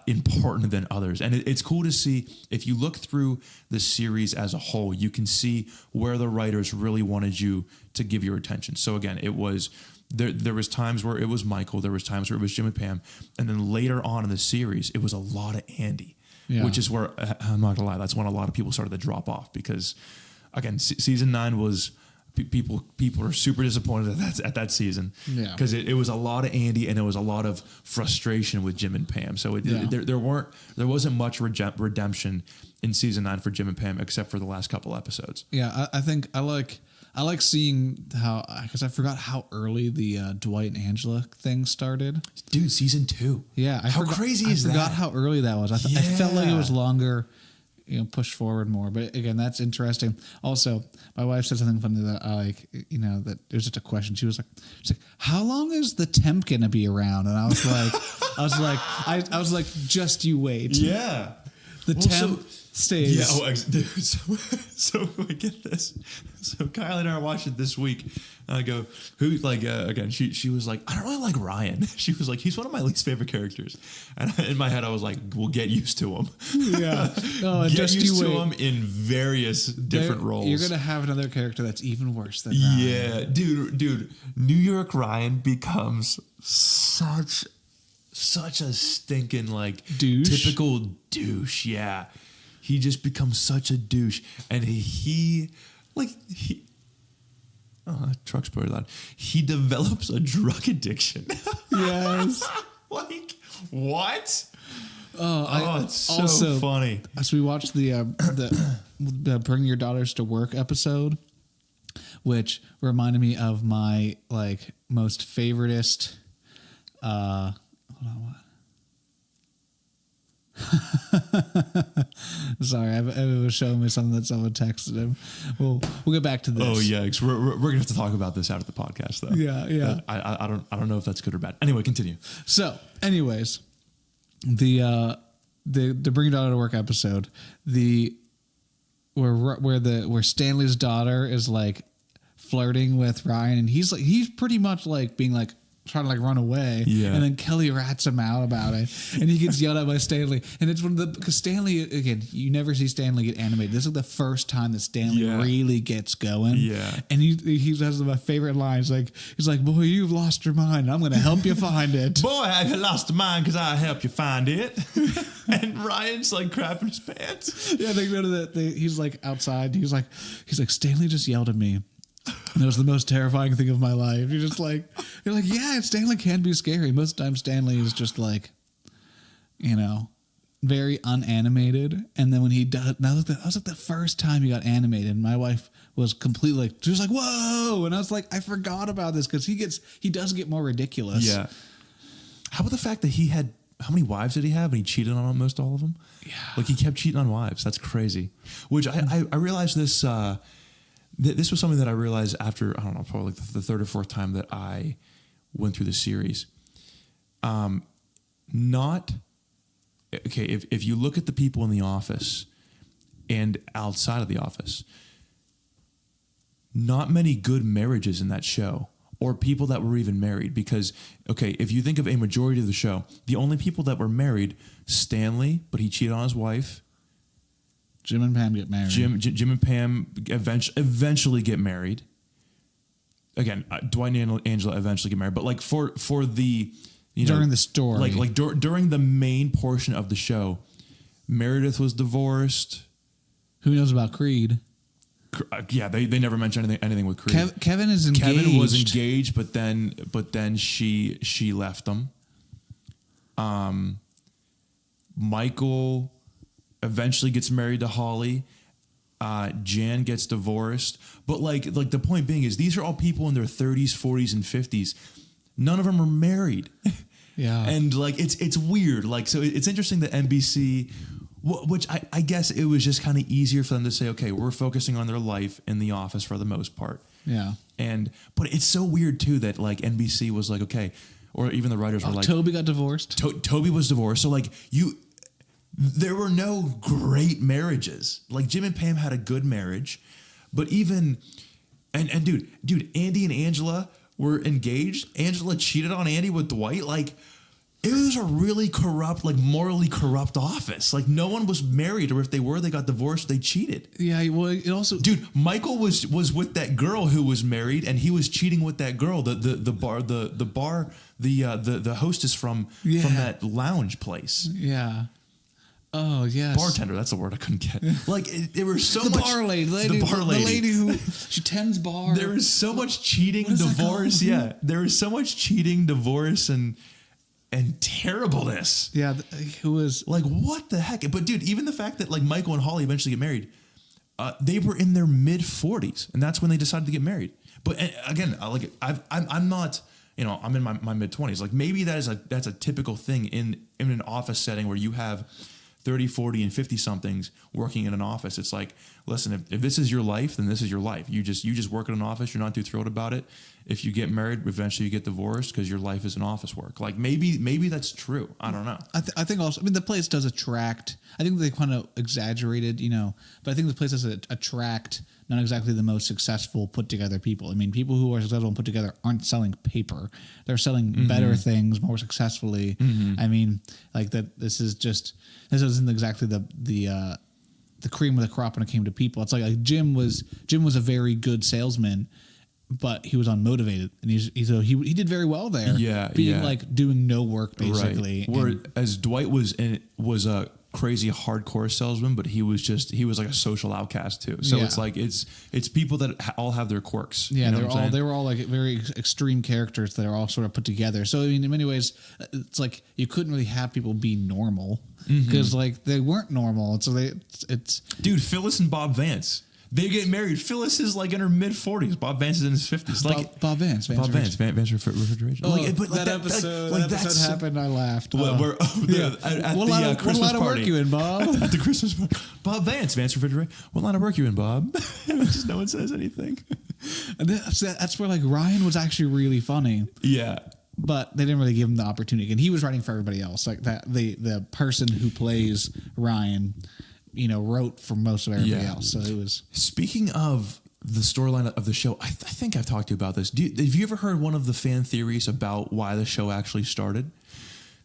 important than others. And it's cool to see, if you look through the series as a whole, you can see where the writers really wanted you to give your attention. So again, it was there was times where it was Michael, there was times where it was Jim and Pam, and then later on in the series, it was a lot of Andy, which is where, I'm not gonna lie, that's when a lot of people started to drop off, because again, season 9 was, people are super disappointed at that season, because it was a lot of Andy and it was a lot of frustration with Jim and Pam. So there wasn't much redemption in season 9 for Jim and Pam, except for the last couple episodes. Yeah, I think I like seeing how, because I forgot how early the Dwight and Angela thing started. Dude, season 2. Yeah, how crazy is that? I forgot how early that was. I felt like it was longer, pushed forward more. But again, that's interesting. Also, my wife said something funny that I like, that it was just a question. She's like, how long is the temp gonna be around? And I was like, I was like, just you wait. Yeah. The temp stays. Yeah. So I get this. So Kyle and I are watching this week. And I go, who, like, again, she was like, I don't really like Ryan. She was like, he's one of my least favorite characters. And in my head, I was like, we'll get used to him. Yeah. Oh, and get just used you to wait. him in various different roles. You're going to have another character that's even worse than Ryan. Yeah. Dude, New York Ryan becomes such a stinking, like, douche. Typical douche. Yeah. He just becomes such a douche. And truck's pretty loud. He develops a drug addiction. Yes. Like, what? It's so also funny. So we watched the Bring Your Daughters to Work episode, which reminded me of my, like, most favoritist, hold on, what? Sorry, I was showing me something that someone texted him. We'll get back to this. Oh yeah, we're gonna have to talk about this out of the podcast though. Yeah. I don't know if that's good or bad. Anyway, continue. So, anyways, the Bring Your Daughter to Work episode, where Stanley's daughter is like flirting with Ryan, and he's pretty much like being like, trying to like run away, and then Kelly rats him out about it, and he gets yelled at by Stanley, and it's because Stanley, again, you never see Stanley get animated. This is the first time that Stanley really gets going, and he has my favorite line. He's like, boy, you've lost your mind. I'm going to help you find it. Boy, I lost your mind because I helped you find it. And Ryan's like crapping his pants. Yeah, they go to he's like outside. He's like Stanley just yelled at me. And it was the most terrifying thing of my life. You're like, yeah, Stanley can be scary. Most of the time Stanley is just like, very unanimated. And then when he does, that was like the first time he got animated. And my wife was completely like, she was like, whoa. And I was like, I forgot about this because he does get more ridiculous. Yeah. How about the fact that how many wives did he have? And he cheated on almost all of them? Yeah. Like he kept cheating on wives. That's crazy. Which I realized this, this was something that I realized after, I don't know, probably like the third or fourth time that I went through the series. If you look at the people in the office and outside of the office, not many good marriages in that show or people that were even married. Because, if you think of a majority of the show, the only people that were married, Stanley, but he cheated on his wife. Jim and Pam get married. Jim and Pam eventually get married. Again, Dwight and Angela eventually get married, but like for the during the story, like during the main portion of the show, Meredith was divorced. Who knows about Creed? Yeah, they never mentioned anything with Creed. Kevin is engaged. Kevin was engaged, but then she left him. Michael eventually gets married to Holly. Jan gets divorced. But like the point being is these are all people in their 30s, 40s, and 50s. None of them are married. Yeah. And like it's weird. Like, so it's interesting that NBC, which I guess it was just kind of easier for them to say, okay, we're focusing on their life in the office for the most part. Yeah. But it's so weird too that like NBC was like, okay, or even the writers were like, Toby got divorced. Toby was divorced. So like there were no great marriages. Like Jim and Pam had a good marriage, but even and dude, Andy and Angela were engaged. Angela cheated on Andy with Dwight. Like it was a really corrupt, like morally corrupt office. Like no one was married, or if they were, they got divorced. They cheated. Yeah, well, it also, dude, Michael was with that girl who was married, and he was cheating with that girl. The hostess from that lounge place. Yeah. Oh yes, bartender. That's the word I couldn't get. Like there was so the much bar lady, the lady who she tends bar. There was so much cheating, divorce. Yeah, there was so much cheating, divorce, and terribleness. Yeah, who was like, what the heck? But dude, even the fact that like Michael and Holly eventually get married, they were in their mid 40s, and that's when they decided to get married. But again, I'm not. You know, I'm in my mid 20s. Like maybe that's a typical thing in an office setting where you have 30, 40, and 50 somethings working in an office. It's like, listen, if this is your life, then this is your life. You just work in an office. You're not too thrilled about it. If you get married, eventually you get divorced because your life is an office work. Like maybe that's true. I don't know. I think also, I mean, the place does attract, I think they kind of exaggerated, you know, but I think the place does attract not exactly the most successful put together people. I mean, people who are successful and put together aren't selling paper. They're selling better things more successfully. I mean, like this isn't exactly the cream of the crop when it came to people. It's like Jim was a very good salesman, but he was unmotivated, and he did very well there. Like doing no work basically. Right. Whereas Dwight was a crazy hardcore salesman, but he was like a social outcast too. So it's like it's people that all have their quirks. Yeah, they were all like very extreme characters that are all sort of put together. So I mean, in many ways, it's like you couldn't really have people be normal because like they weren't normal. So it's dude, Phyllis and Bob Vance. They get married. Phyllis is like in her mid 40s. Bob Vance is in his 50s. Like Bob Vance refrigeration. Oh, but that episode happened. I laughed. What line of work you in, Bob? At the Christmas party. Bob Vance refrigeration. What line of work you in, Bob? Just no one says anything. And that's where like Ryan was actually really funny. Yeah. But they didn't really give him the opportunity, and he was writing for everybody else. Like that, the person who plays Ryan, you know, wrote for most of everybody else. So it was. Speaking of the storyline of the show, I think I've talked to you about this. Have you ever heard one of the fan theories about why the show actually started?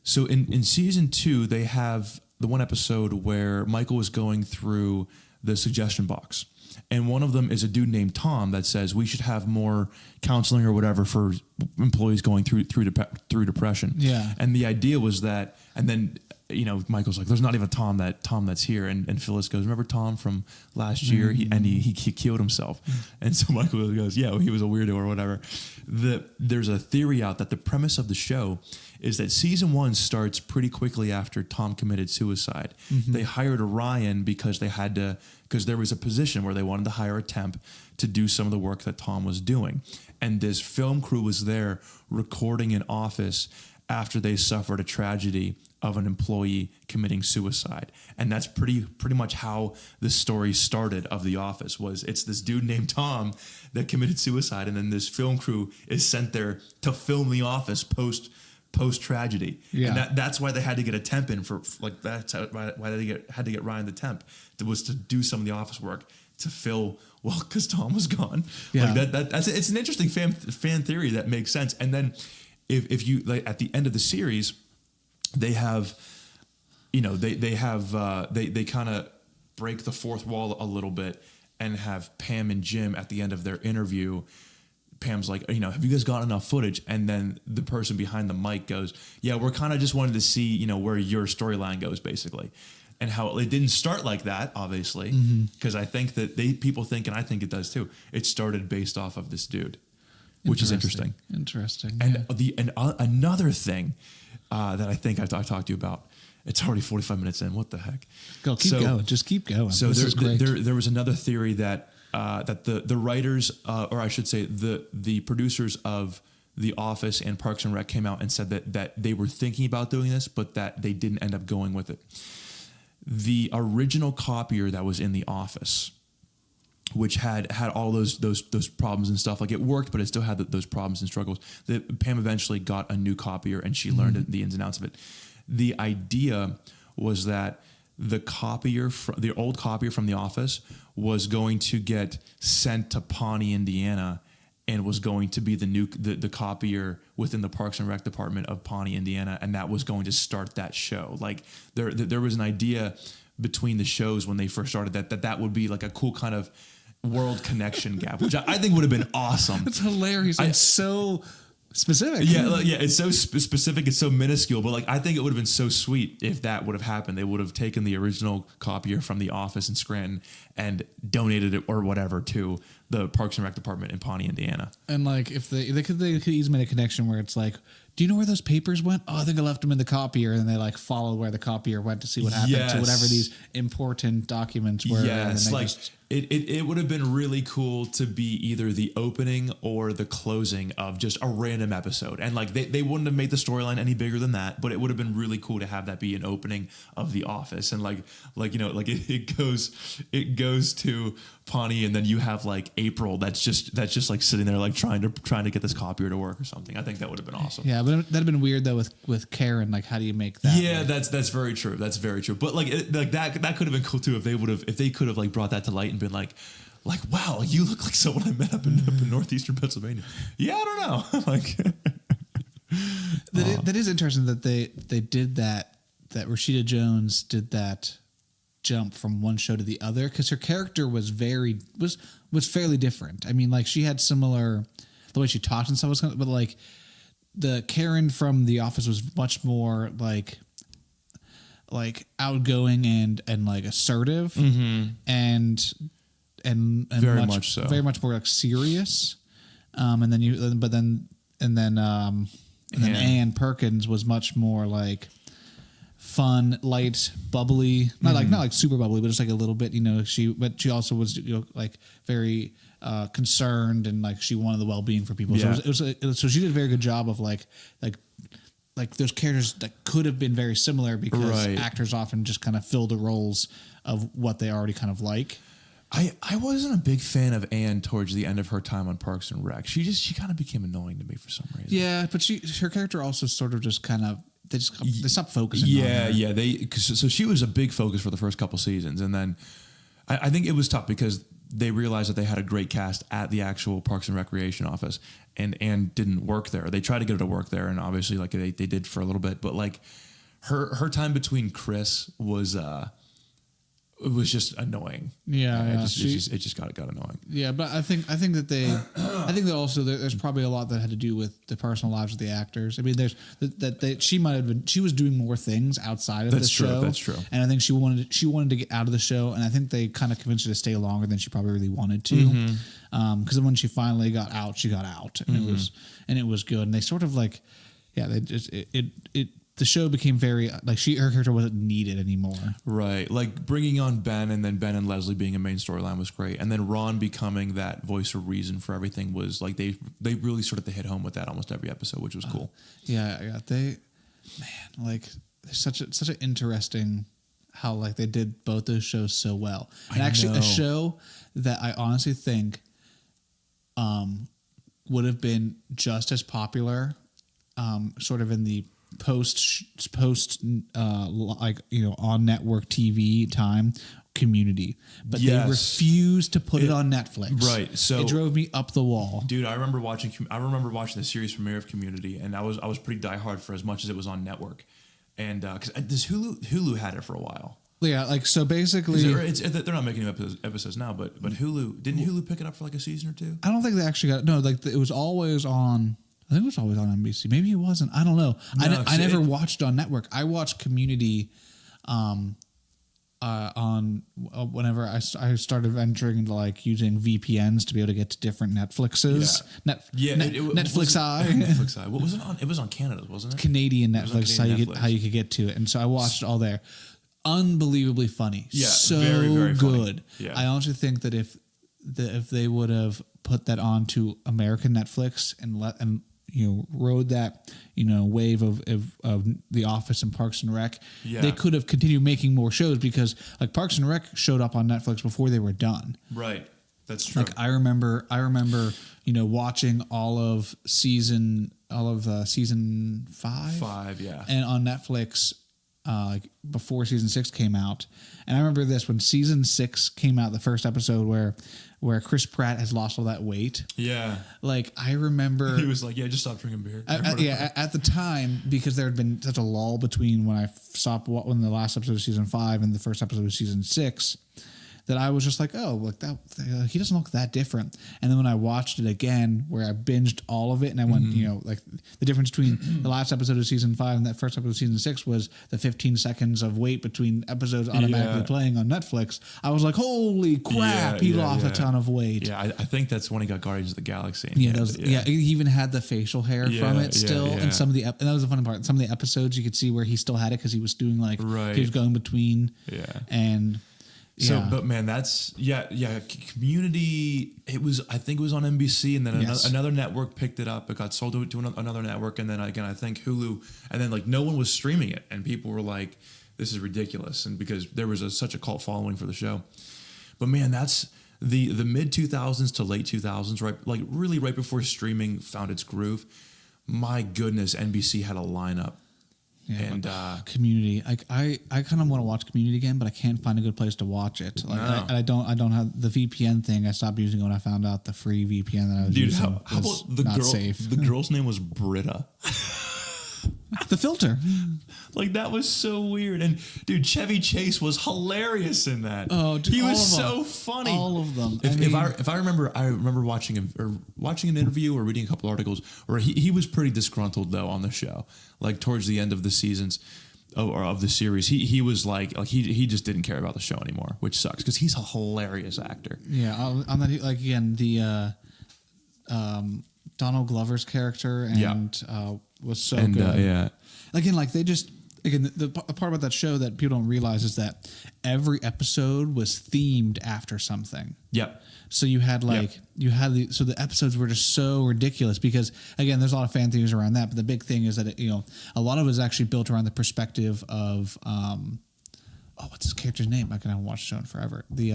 So in season 2, they have the one episode where Michael is going through the suggestion box. And one of them is a dude named Tom that says we should have more counseling or whatever for employees going through depression. Yeah. And the idea was that, and then, you know, Michael's like, there's not even Tom that's here. And Phyllis goes, remember Tom from last year? He killed himself. And so Michael goes, yeah, well, he was a weirdo or whatever. There's a theory out that the premise of the show is that season 1 starts pretty quickly after Tom committed suicide. They hired Ryan because there was a position where they wanted to hire a temp to do some of the work that Tom was doing. And this film crew was there recording an office after they suffered a tragedy of an employee committing suicide. And that's pretty much how the story started of The Office. It's this dude named Tom that committed suicide, and then this film crew is sent there to film The Office post tragedy. Yeah. And that's why they had to get a temp in for like that's why they had to get Ryan the temp. It was to do some of the office work to fill because Tom was gone. Yeah. Like that's it's an interesting fan theory that makes sense. And then if you like at the end of the series, they have, you know, they kind of break the fourth wall a little bit and have Pam and Jim at the end of their interview. Pam's like, you know, have you guys got enough footage? And then the person behind the mic goes, yeah, we're kind of just wanted to see, you know, where your storyline goes, basically. And how it didn't start like that, obviously, because I think that people think, and I think it does too, it started based off of this dude, which is interesting. And another thing that I think I talked to you about, it's already 45 minutes in. What the heck? Keep going. Just keep going. So there was another theory that the writers, or I should say the producers of The Office and Parks and Rec came out and said that they were thinking about doing this, but that they didn't end up going with it. The original copier that was in The Office, which had all those problems and stuff, like it worked, but it still had those problems and struggles. Pam eventually got a new copier, and she learned the ins and outs of it. The idea was that the the old copier from The Office was going to get sent to Pawnee, Indiana, and was going to be the copier within the Parks and Rec department of Pawnee, Indiana, and that was going to start that show. Like there was an idea between the shows when they first started that would be like a cool kind of world connection gap, which I think would have been awesome. It's hilarious. It's so specific. Yeah, it's so specific. It's so minuscule, but like I think it would have been so sweet if that would have happened. They would have taken the original copier from The Office in Scranton and donated it or whatever to the Parks and Rec department in Pawnee, Indiana. And like if they could easily make a connection where it's like, do you know where those papers went? Oh, I think I left them in the copier, and they like follow where the copier went to see what happened to whatever these important documents were. Yes, like it would have been really cool to be either the opening or the closing of just a random episode, and like they wouldn't have made the storyline any bigger than that, but it would have been really cool to have that be an opening of The Office, and like it goes to Pawnee, and then you have like April that's just like sitting there like trying to get this copier to work or something. I think that would have been awesome. Yeah, but that'd have been weird though with Karen. Like, how do you make that? Yeah, that's very true. That's very true. But like that could have been cool too if they could have like brought that to light and been like wow, you look like someone I met up in northeastern Pennsylvania. Yeah, I don't know. Like that is interesting that they did that Rashida Jones did that jump from one show to the other, because her character was fairly different. I mean, like she had similar, the way she talked and stuff was, but like the Karen from The Office was much more like outgoing and like assertive, and very much so, very much more like serious. And then Ann Perkins was much more like fun, light, bubbly, not like super bubbly, but just like a little bit, but she also was, like very concerned, and like she wanted the well-being for people. Yeah. So she did a very good job of like those characters that could have been very similar, because actors often just kind of fill the roles of what they already kind of like. I wasn't a big fan of Anne towards the end of her time on Parks and Rec. She kind of became annoying to me for some reason. Yeah, but her character also sort of just kind of they stopped focusing. Yeah, on her. yeah. So she was a big focus for the first couple seasons, and then I think it was tough because they realized that they had a great cast at the actual Parks and Recreation office, and Anne didn't work there. They tried to get her to work there, and obviously, like they did for a little bit, but like her time between Chris was. It was just annoying. Yeah, it just got annoying. Yeah, but I think that also there's probably a lot that had to do with the personal lives of the actors. I mean, she was doing more things outside of the show. That's true. And I think she wanted to get out of the show, and I think they kind of convinced her to stay longer than she probably really wanted to. Because when she finally got out, and it was good. And they sort of like, yeah, they just the show became very like her character wasn't needed anymore. Right. Like bringing on Ben, and then Ben and Leslie being a main storyline was great. And then Ron becoming that voice of reason for everything was like they really started to hit home with that almost every episode, which was cool. Yeah. Like such an interesting how like they did both those shows so well. And actually a show that I honestly think would have been just as popular sort of in the post like on network TV time, Community, but they refused to put it on Netflix. Right, so it drove me up the wall, dude. I remember watching the series premiere of Community, and I was pretty diehard for as much as it was on network, and because this Hulu had it for a while. Yeah, like so basically, they're not making new episodes now, but Hulu didn't Hulu pick it up for like a season or two? I don't think they actually got it. No, like it was always on. I think it was always on NBC. Maybe it wasn't. I don't know. I never watched on network. I watched Community on whenever I started venturing into like using VPNs to be able to get to different Netflixes. Netflix Eye. Netflix Eye. What was it on? It was on Canada, wasn't it? Canadian Netflix. How you could get to it. And so I watched it all there. Unbelievably funny. Yeah, so very, very good. Yeah. I honestly think that if they would have put that onto American Netflix and rode that wave of The Office and Parks and Rec, they could have continued making more shows, because like Parks and Rec showed up on Netflix before they were done. Right, that's true. Like I remember watching all of season 5, yeah, and on Netflix, like before season 6 came out, and I remember this when season 6 came out, the first episode where Chris Pratt has lost all that weight. Yeah, like I remember he was like, "Yeah, just stop drinking beer." At the time, because there had been such a lull between when I stopped when the last episode of season 5 and the first episode of season 6. That I was just like, oh, look, that he doesn't look that different. And then when I watched it again, where I binged all of it, and I went, like the difference between the last episode of season 5 and that first episode of season 6 was the 15 seconds of wait between episodes automatically playing on Netflix. I was like, holy crap, he lost a ton of weight. Yeah, I think that's when he got Guardians of the Galaxy. He even had the facial hair from it still. And some of the and that was the funny part. Some of the episodes you could see where he still had it because he was doing like he was going between. Yeah, and. So, but man, that's Community. I think it was on NBC, and then another network picked it up. It got sold to another network, and then again, I think Hulu, and then like no one was streaming it, and people were like, "This is ridiculous," and because there was such a cult following for the show. But man, that's the mid 2000s to late 2000s, right? Like really right before streaming found its groove. My goodness, NBC had a lineup. Yeah, and Community, I kind of want to watch Community again, but I can't find a good place to watch it. Like, I don't have the VPN thing. I stopped using it when I found out the free VPN that I was using how was about the not girl? safe. The girl's name was Britta. The filter, like that was so weird. And dude, Chevy Chase was hilarious in that. Oh, dude, he was so funny. All of them. If I remember watching an interview or reading a couple articles, or he was pretty disgruntled though on the show. Like towards the end of the seasons or of the series, he was like he just didn't care about the show anymore, which sucks because he's a hilarious actor. Yeah, on that, like again the Donald Glover's character was so good. Again, like the part about that show that people don't realize is that every episode was themed after something. Yep. So you had the episodes were just so ridiculous because again, there's a lot of fan theories around that, but the big thing is that a lot of it is actually built around the perspective of what's his character's name? I can watch the show in forever. The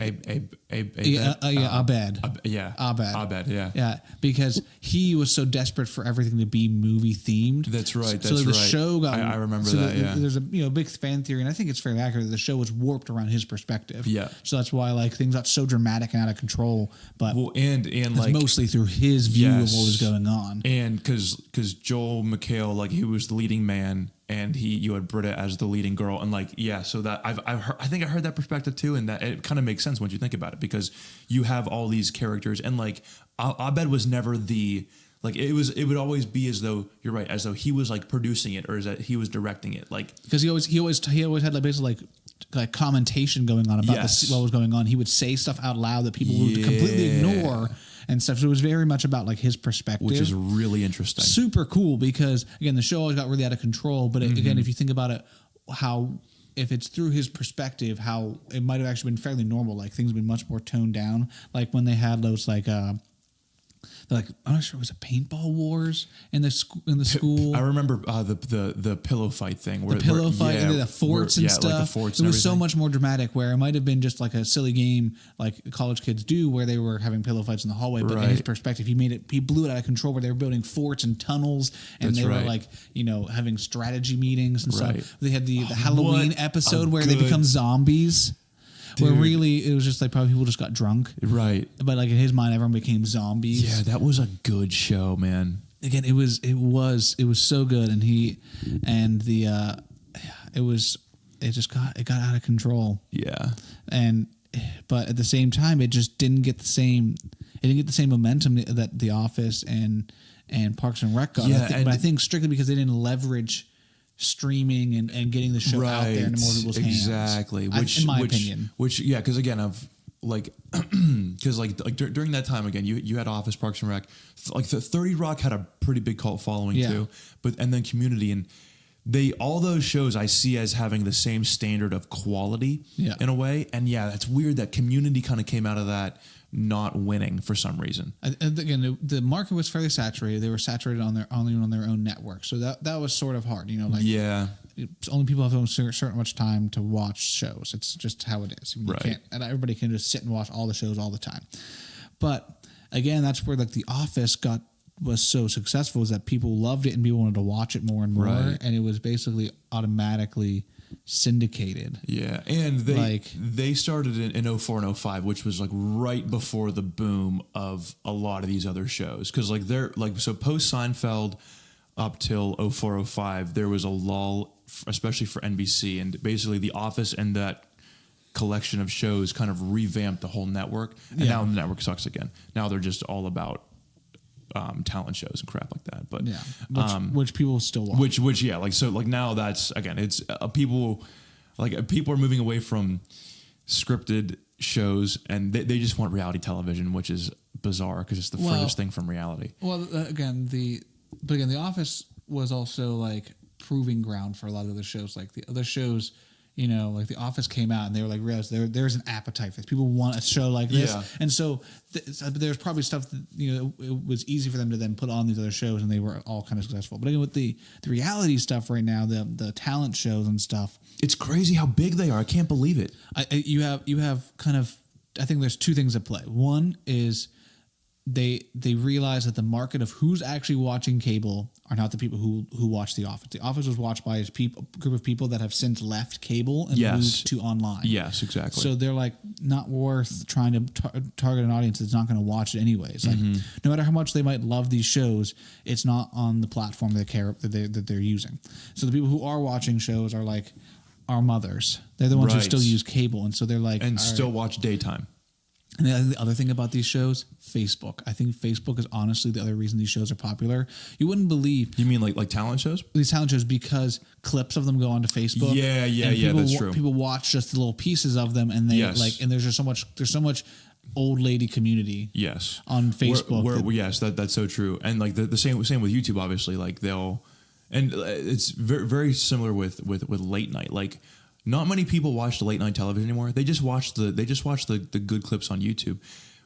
Abed. Abed, yeah, because he was so desperate for everything to be movie themed. That's right. So the show got. I remember that. There's a big fan theory, and I think it's fairly accurate that the show was warped around his perspective. Yeah. So that's why like things got so dramatic and out of control. But and it's like mostly through his view of what was going on. And because Joel McHale, like he was the leading man. And you had Britta as the leading girl, and so that I think I heard that perspective too, and that it kind of makes sense once you think about it because you have all these characters, and like Abed was never it would always be as though you're right, as though he was like producing it or as that he was directing it, like because he always had like basically like commentation going on about what was going on. He would say stuff out loud that people would completely ignore. And stuff. So it was very much about like his perspective, which is really interesting. Super cool because again, the show always got really out of control. But again, if you think about it, if it's through his perspective, how it might have actually been fairly normal. Like things have been much more toned down. Like when they had those I'm not sure it was a paintball wars in the school. I remember the pillow fight thing. The forts and stuff. Like the forts it was so much more dramatic. Where it might have been just like a silly game like college kids do, where they were having pillow fights in the hallway. But in his perspective, he blew it out of control. Where they were building forts and tunnels, and they were like having strategy meetings and stuff. They had the Halloween episode where they become zombies. Dude. Where really it was just like probably people just got drunk, right? But like in his mind, everyone became zombies. Yeah, that was a good show, man. Again, it was so good, and it got out of control. Yeah, but at the same time, it just didn't get the same. It didn't get the same momentum that The Office and Parks and Rec got. Yeah, but I think strictly because they didn't leverage streaming and getting the show out there into more people's hands. Exactly. In my opinion. Because again, I've during that time again, you had Office, Parks and Rec, like the 30 Rock had a pretty big cult following too, and then Community, and all those shows I see as having the same standard of quality in a way, and that's weird that Community kind of came out of that not winning for some reason. Again, the market was fairly saturated. They were saturated on their own network, so that was sort of hard. Only people have a certain much time to watch shows. It's just how it is. And everybody can just sit and watch all the shows all the time. But again, that's where like The Office got was so successful is that people loved it and people wanted to watch it more and more, Right. and it was basically automatically syndicated. Yeah, and they started in 04 and 05, which was like right before the boom of a lot of these other shows. Because like they're like, so post Seinfeld up till 04, 05, there was a lull, especially for NBC, and basically The Office and that collection of shows kind of revamped the whole network, and now the network sucks again. Now they're just all about talent shows and crap like that. But Which people still watch. Which yeah, like so like now that's again it's people are moving away from scripted shows and they just want reality television, which is bizarre because it's the furthest thing from reality. Well, again, The Office was also like proving ground for a lot of other shows. Like the other shows, you know, like The Office came out and they were like, realized there's an appetite for this. People want a show like this. Yeah. And so there's probably stuff that, you know, it was easy for them to then put on these other shows and they were all kind of successful. But again, with the reality stuff right now, the talent shows and stuff. It's crazy how big they are. I can't believe it. You have kind of, I think there's two things at play. One is they realize that the market of who's actually watching cable are not the people who watch The Office. The Office was watched by a group of people that have since left cable and moved to online. Yes, exactly. So they're like not worth trying to target an audience that's not going to watch it anyways. Like no matter how much they might love these shows, it's not on the platform that they're using. So the people who are watching shows are like our mothers. They're the ones who still use cable, and so they're like and still watch daytime. And the other thing about these shows, Facebook. I think Facebook is honestly the other reason these shows are popular. You wouldn't believe. You mean like talent shows? These talent shows because clips of them go onto Facebook. Yeah, that's true. People watch just the little pieces of them, and they and there's just so much old lady community. Yes, on Facebook. Yes, that's so true. And like the same with YouTube, obviously. Like it's very very similar with late night. Like not many people watch the late night television anymore. They just watch the good clips on YouTube.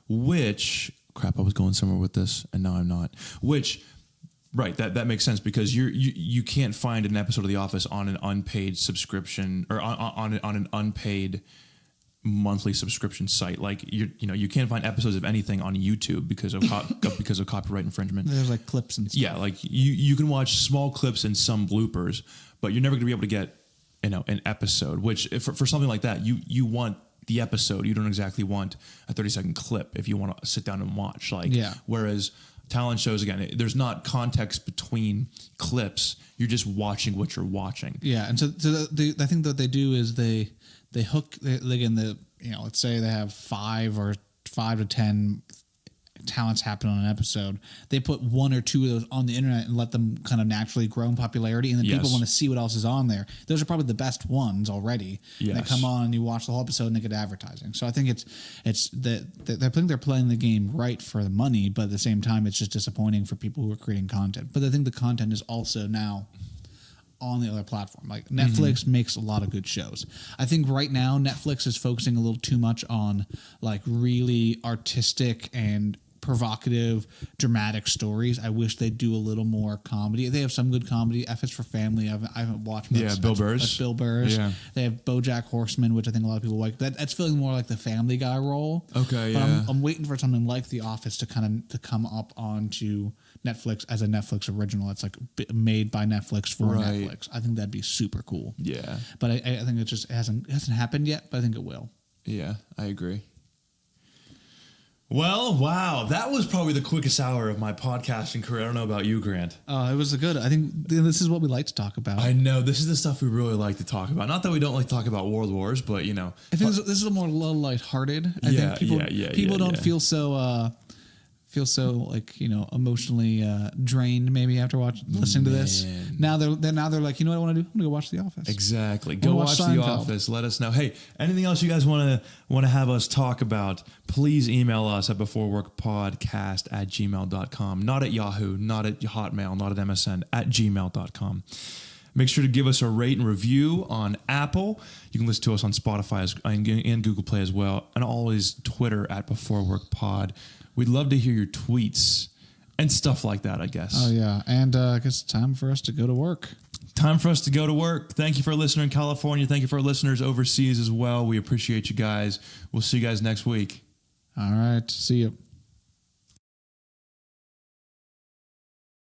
Which crap, I was going somewhere with this, and now I'm not. Which right, that makes sense because you can't find an episode of The Office on an unpaid subscription or on an unpaid monthly subscription site. Like you can't find episodes of anything on YouTube because of copyright infringement. There's like clips and stuff. Yeah, like you can watch small clips and some bloopers, but you're never going to be able to get an episode. Which for something like that, you want the episode. You don't exactly want a 30-second clip if you want to sit down and watch. Whereas talent shows, again, there's not context between clips. You're just watching what you're watching. Yeah, and so I think what they do is they hook let's say they have 5 to 10 talents happen on an episode. They put 1 or 2 of those on the internet and let them kind of naturally grow in popularity, and then people want to see what else is on there. Those are probably the best ones already. Yes. They come on and you watch the whole episode and they get advertising. So I think they're playing the game right for the money, but at the same time it's just disappointing for people who are creating content. But I think the content is also now on the other platform. Like Netflix makes a lot of good shows. I think right now Netflix is focusing a little too much on like really artistic and provocative, dramatic stories. I wish they'd do a little more comedy. They have some good comedy. F is for Family. I haven't watched. Bill Burr's. That's Bill Burr's. Yeah. They have BoJack Horseman, which I think a lot of people like. That's feeling more like the Family Guy role. Okay, but I'm waiting for something like The Office to come up onto Netflix as a Netflix original. It's like made by Netflix for Netflix. I think that'd be super cool. Yeah, but I think it hasn't happened yet. But I think it will. Yeah, I agree. Well, wow, that was probably the quickest hour of my podcasting career. I don't know about you, Grant. It was good. I think this is what we like to talk about. I know. This is the stuff we really like to talk about. Not that we don't like to talk about world wars, but, I think this is a more lighthearted. I think people don't feel so like, emotionally drained maybe after listening to this. Now they're like, you know what I want to do? I'm gonna go watch The Office. Exactly. Go watch The Office. Let us know. Hey, anything else you guys want to have us talk about? Please email us at beforeworkpodcast@gmail.com. Not at Yahoo, not at Hotmail, not at MSN, at gmail.com. Make sure to give us a rate and review on Apple. You can listen to us on Spotify and Google Play as well, and always Twitter at beforeworkpod. We'd love to hear your tweets and stuff like that, I guess. Oh, yeah. And I guess it's time for us to go to work. Time for us to go to work. Thank you for listening in California. Thank you for our listeners overseas as well. We appreciate you guys. We'll see you guys next week. All right. See you.